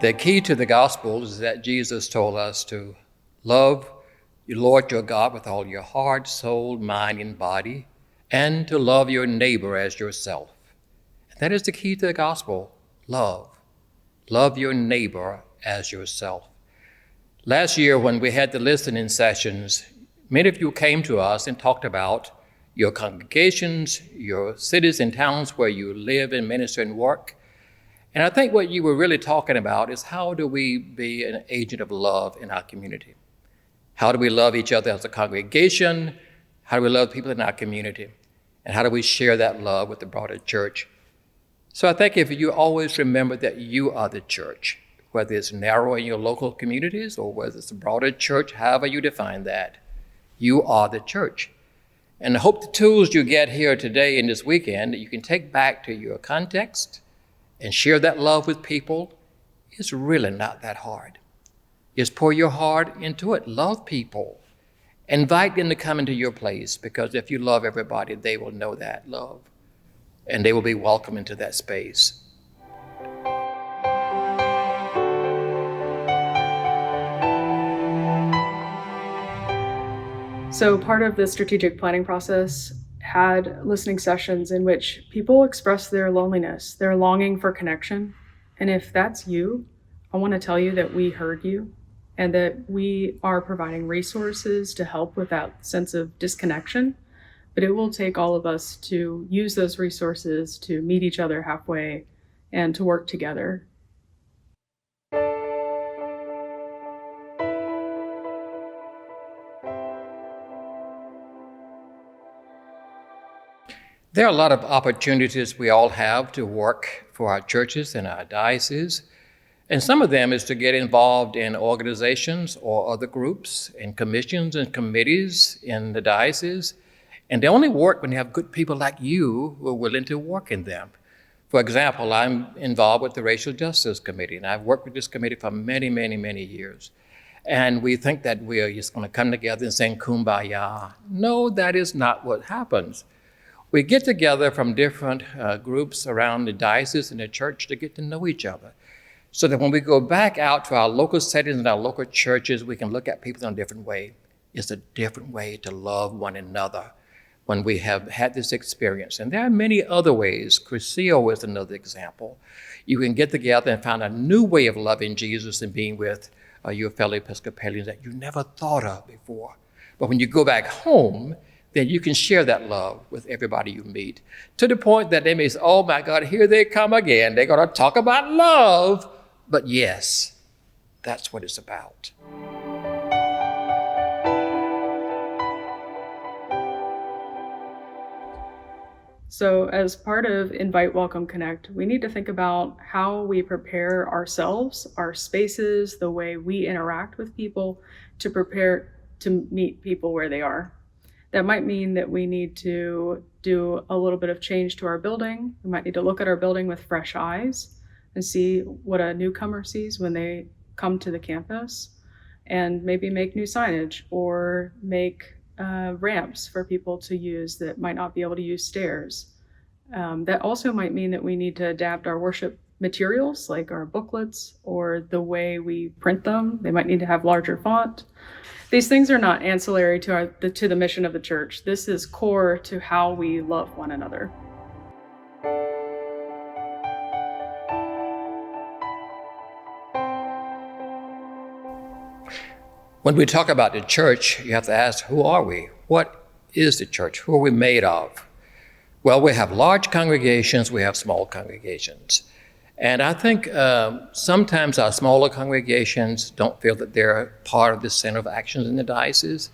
The key to the gospel is that Jesus told us to love the Lord your God with all your heart, soul, mind, and body, and to love your neighbor as yourself. That is the key to the gospel, love. Love your neighbor as yourself. Last year when we had the listening sessions, many of you came to us and talked about your congregations, your cities and towns where you live and minister and work. And I think what you were really talking about is how do we be an agent of love in our community? How do we love each other as a congregation? How do we love people in our community? And how do we share that love with the broader church? So I think if you always remember that you are the church, whether it's narrow in your local communities or whether it's a broader church, however you define that, you are the church. And I hope the tools you get here today and this weekend that you can take back to your context and share that love with people. It's really not that hard. Just pour your heart into it. Love people. Invite them to come into your place, because if you love everybody, they will know that love and they will be welcome into that space. So part of the strategic planning process had listening sessions in which people express their loneliness, their longing for connection. And if that's you, I want to tell you that we heard you and that we are providing resources to help with that sense of disconnection. But it will take all of us to use those resources to meet each other halfway and to work together. There are a lot of opportunities we all have to work for our churches and our dioceses. And some of them is to get involved in organizations or other groups and commissions and committees in the diocese. And they only work when you have good people like you who are willing to work in them. For example, I'm involved with the Racial Justice Committee, and I've worked with this committee for many, many, many years. And we think that we are just going to come together and sing Kumbaya. No, that is not what happens. We get together from different groups around the diocese and the church to get to know each other, so that when we go back out to our local settings and our local churches, we can look at people in a different way. It's a different way to love one another when we have had this experience. And there are many other ways. Crucio is another example. You can get together and find a new way of loving Jesus and being with your fellow Episcopalians that you never thought of before. But when you go back home, then you can share that love with everybody you meet, to the point that they may say, oh my God, here they come again. They're going to talk about love. But yes, that's what it's about. So as part of Invite, Welcome, Connect, we need to think about how we prepare ourselves, our spaces, the way we interact with people to prepare to meet people where they are. That might mean that we need to do a little bit of change to our building. We might need to look at our building with fresh eyes and see what a newcomer sees when they come to the campus, and maybe make new signage or make ramps for people to use that might not be able to use stairs. That also might mean that we need to adapt our worship materials, like our booklets or the way we print them. They might need to have larger font. These things are not ancillary to the mission of the church. This is core to how we love one another. When we talk about the church, you have to ask, who are we? What is the church? Who are we made of? Well, we have large congregations, we have small congregations. And I think sometimes our smaller congregations don't feel that they're part of the center of actions in the diocese.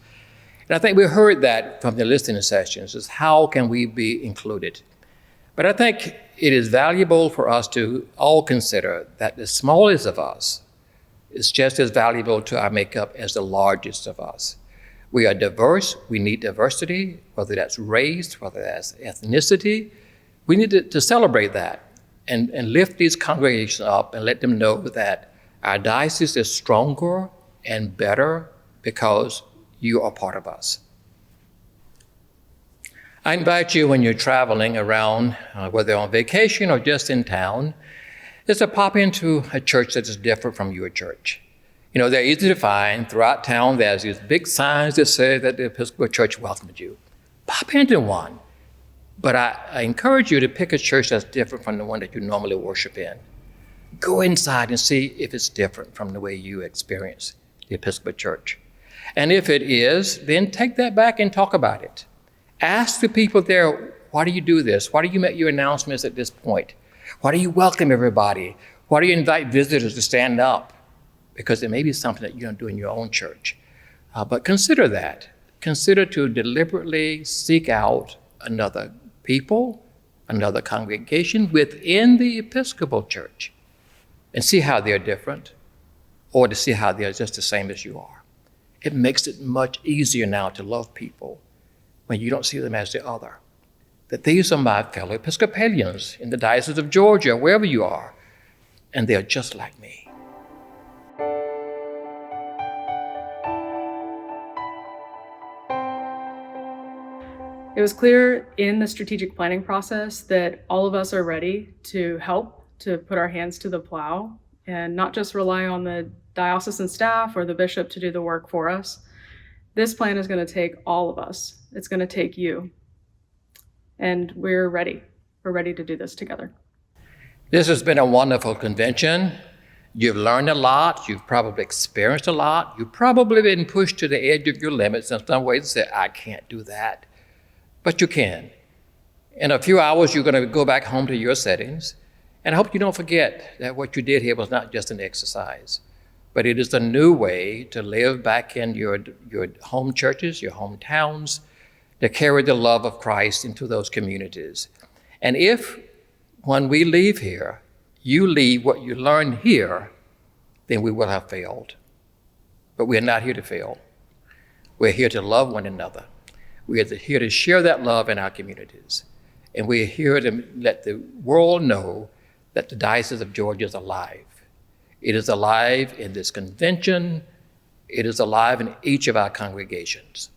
And I think we heard that from the listening sessions, is how can we be included? But I think it is valuable for us to all consider that the smallest of us is just as valuable to our makeup as the largest of us. We are diverse, we need diversity, whether that's race, whether that's ethnicity. We need to celebrate that. And lift these congregations up and let them know that our diocese is stronger and better because you are part of us. I invite you when you're traveling around, whether on vacation or just in town, is to pop into a church that is different from your church. You know, they're easy to find. Throughout town, there's these big signs that say that the Episcopal Church welcomes you. Pop into one. But I encourage you to pick a church that's different from the one that you normally worship in. Go inside and see if it's different from the way you experience the Episcopal Church. And if it is, then take that back and talk about it. Ask the people there, why do you do this? Why do you make your announcements at this point? Why do you welcome everybody? Why do you invite visitors to stand up? Because it may be something that you don't do in your own church. But consider that. Consider to deliberately seek out another people, another congregation within the Episcopal Church, and see how they're different, or to see how they're just the same as you are. It makes it much easier now to love people when you don't see them as the other. That these are my fellow Episcopalians in the Diocese of Georgia, wherever you are, and they're just like me. It was clear in the strategic planning process that all of us are ready to help, to put our hands to the plow, and not just rely on the diocesan staff or the bishop to do the work for us. This plan is going to take all of us. It's going to take you. And we're ready. We're ready to do this together. This has been a wonderful convention. You've learned a lot. You've probably experienced a lot. You've probably been pushed to the edge of your limits in some ways and said, I can't do that. But you can. In a few hours, you're going to go back home to your settings. And I hope you don't forget that what you did here was not just an exercise, but it is a new way to live back in your home churches, your hometowns, to carry the love of Christ into those communities. And if, when we leave here, you leave what you learned here, then we will have failed. But we're not here to fail. We're here to love one another. We are here to share that love in our communities. And we're here to let the world know that the Diocese of Georgia is alive. It is alive in this convention. It is alive in each of our congregations.